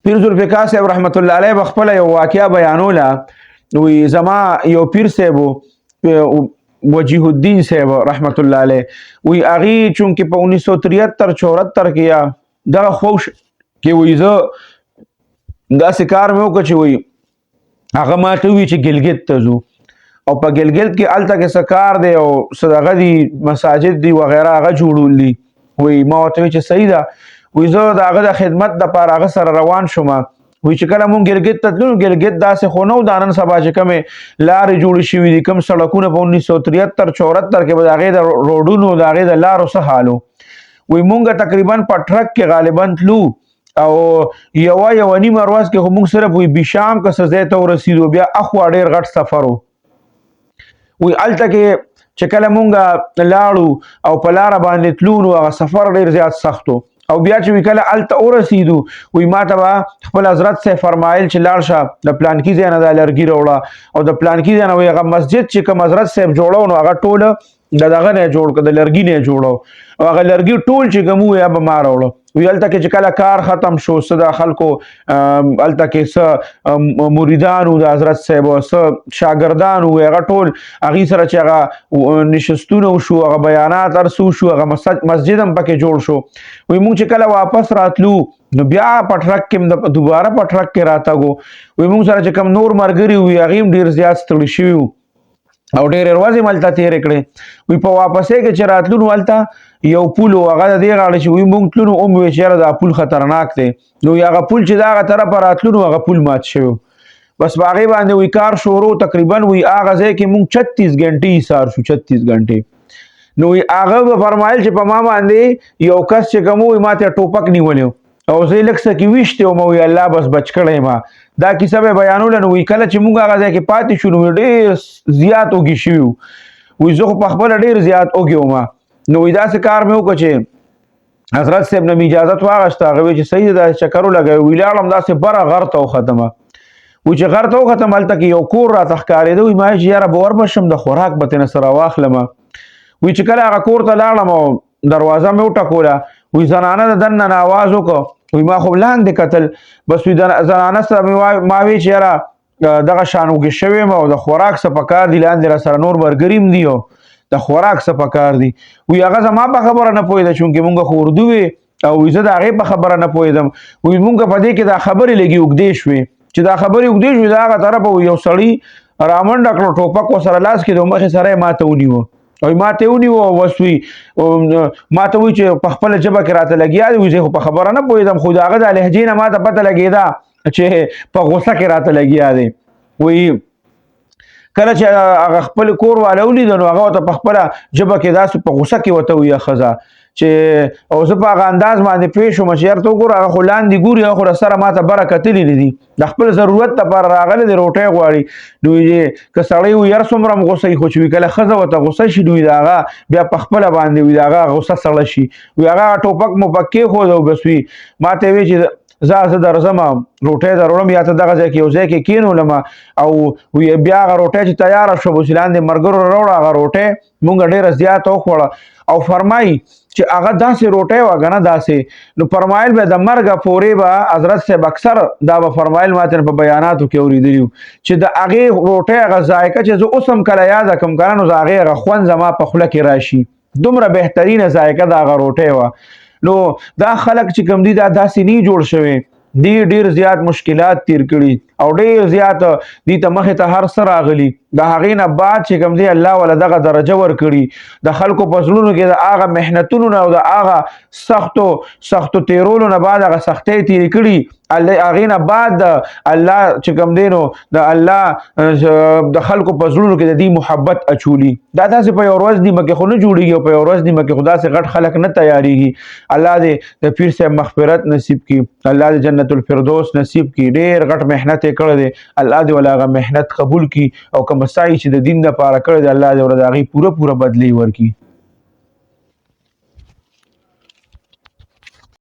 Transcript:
پیر ذوالفقار صاحب رحمت الله علیه بخپله یو واقعه بیانوله. وی زما یو پیر صاحب وجیه الدین صاحب رحمت الله علیه وی هغې چونکې په 1973 74 کې یا دغه خوش کې وی زه داسې کار مې وکړه چې وی هغه ماته ووایي چې ګلګت ته ځو او په ګلګت کې هلته کې څه کار دی او څه دغه دي مساجد دي وغیره هغه جوړول دي. وی ما ورته وایي چې صحیح ده. وی زه د هغه د خدمت دپاره هغه سره روان شوم. وی چې کله مونږ ګلګت ته تللو ګلګت داسې خو نه و دا نن سبا چې کومې لارې جوړې شوي دي کوم سړکونه په 1973 74 کې به د هغې د روډونو د هغې د لارو څه حال و. وی مونږ تقریبا په ټرک کې غالبا تلو او یوه نیمه ورځ کې خو مونږ صرف وی بشام که څه ځای ته ورسېدو بیا اخوا ډېر غټ سفر و. وی هلته کې چې کله مونږ لاړو او په لاره باندې تلو نو هغه سفر ډېر زیات سخت و او بیا چې وی کله هلته ورسېدو وی ما ته به خپل حضرت صاحب فرمایل چې لاړ شه د پلانکي ځای نه دا لرګي راوړه او د پلانکي ځای نه وی هغه مسجد چې کوم حضرت صاحب جوړو نو هغه ټوله د دغه نه جوړ کړه د لرګي نه جوړو او هغه لرګي ټول چې کوم وی هغه به ما راوړه. وی هلته کې چې کله کار ختم شو څه د خلکو هلته کې څه مریدان و د حضرت صاحب څه شاګردان و هغه ټول هغې سره چې هغه نشستونه وشو هغه بیانات هر څه وشو هغه مسجد هم پکې جوړ شو. وی مونږ چې کله واپس راتلو نو بیا په ټرک کې دوباره په ټرک کې راتګو. وی مونږ سره چې کوم نور ملګري وي هغې هم ډېر زیات ستړي شوي وو او ډېرې ورځې مې هلته تېرې کړې. وی په واپسۍ کې چې راتلو نو هلته یو پول و هغه د دې غاړې چې وی مونږ تلو نو ومې چې یاره دا پول خطرناک دی نو هغه پول چې د هغه طرفه راتلو نو هغه پول مات شوی بس په هغې باندې وی کار شروع تقریبا وی هغه ځای کې مونږ 36 ګنټې ایسار شو 36 ګنټې. نو وی هغه به فرمایل چې په ما باندې یو کس چې کوم وی ما ته ټوپک نیولی او زه یې لږ څه کې ویشتی وم وی الله بس بچ کړی ما دا کیسه به بیانوله. نو وی کله چې مونږ هغه ځای کې پاتې شو نو ډېر زیات اوږې شوي وو. وی زه خو پخپله ډېر زیات اوږې وم نو وی داسې کار مې وکړه چې حضرت صاحب نه مې اجازت واخېسته هغه وی چې صحیح ده داسې چکر ولګوي. وی لاړم داسې بره غر ته وختمه. وی چې غر ته وختم هلته کې یو کور راته ښکارېده. وی ما چې یاره به وربشم د خوراک به ترېنه سره واخلمه. وی چې کله هغه کور ته لاړم او دروازه مې وټکوله وی زنانه د دننه نه آواز وکړه. وی ما خو لاندې کتل بس وی زنانه سره ما وی چې یاره دغه شان اوږې شوی یم او د خوراک څه پکار دي لاندې را سره نور ملګري هم دي او د خوراک څه پکار دي. وی هغه زما په خبره نه پوهېده چونکې مونږ خو اردو وې او وی زه د هغې په خبره نه پوهېدم. وی مونږ په دې کې دا خبرې لږې اوږدې شوې چې دا خبرې اوږدې شوې د هغه طرفه یو سړي رامنډه کړو ټوپک ورسره لاس کې د مخې سره یې ما ته ونیوه او ما ته ونیوه او بس وی ما ته وایي چې په خپله ژبه کې راته لګیا دی. وی زه خو په خبره نه پوهېدم خو د هغه د لهجې نه ما ته پته لګېده چې په غوسه کې راته لګیا دی. وی کله چې هغه خپل کور والا ولیده نو هغه ورته په خپله ژبه کې داسې په غوسه کې ورته وویه ښځه چې او زه په هغه انداز باندې پوه شوم چې یار ته وګوره هغه خو لاندې ګوري هغه خو را سره ما ته بره کتلي نه دي د خپل ضرورت دپاره راغلی دی روټۍ غواړي. نو که سړی وي یار څومره هم غوسه وي خو چې وي کله ښځه ورته غوسه شي نو د هغه بیا په خپله باندې وي د هغه غوسه سړه شي. وي هغه ټوپک مو په کېښود او بس وي ما ته وی چې زه درځم روټۍ دروړم یا ته دغه ځای کې یو ځای کې کېنولم او بیا هغه روټۍ چې تیاره شوه اوس لاندې ملګرو راوړه هغه روټۍ مونږ ډېره زیاته وخوړه او فرمایي چې هغه داسې روټۍ وه که نه داسې نو فرمایل به د مرګه پورې به حضرت صاحب اکثر دا به فرمایل ما ته په بیاناتو کې اورېدلي وو چې د هغې روټۍ هغه ذایقه چې زه اوس هم کله یاده کړم که نه نو د هغې هغه خوند زما په خوله کې راشي دومره بهترینه ذایقه د هغه روټۍ وه. نو دا خلک چې کوم دي دا داسې نه جوړ شوی دی ډېر زیات مشکلات تیر کړي او ډېر زیات دي ته مخې ته هر څه راغلي د هغې نه بعد چې کوم دی الله والا دغه درجه ورکړي د خلکو په زړونو کې د هغه محنتونو نه او د هغه سختو تیرولو نه بعد هغه سختۍ تېرې کړي هغې نه بعد د الله چې کوم دی نو د الله د خلکو په زړونو کې د دې محبت اچولي دا داسې په یو ورځ نیمه کې خو نه جوړېږي او په یو ورځ نیمه کې خو داسې غټ خلک نه تیارېږي. الله دې د پیر صاحب مغفرت نصیب کړي الله دې جنت الفردوس نصیب کړي ډېر غټ محنت یې کړی دی الله دې ولا هغه محنت قبول کړي او کوم سعی چې د دین دپاره کړی دی الله دې ورته د هغې پوره بدلې ورکړي.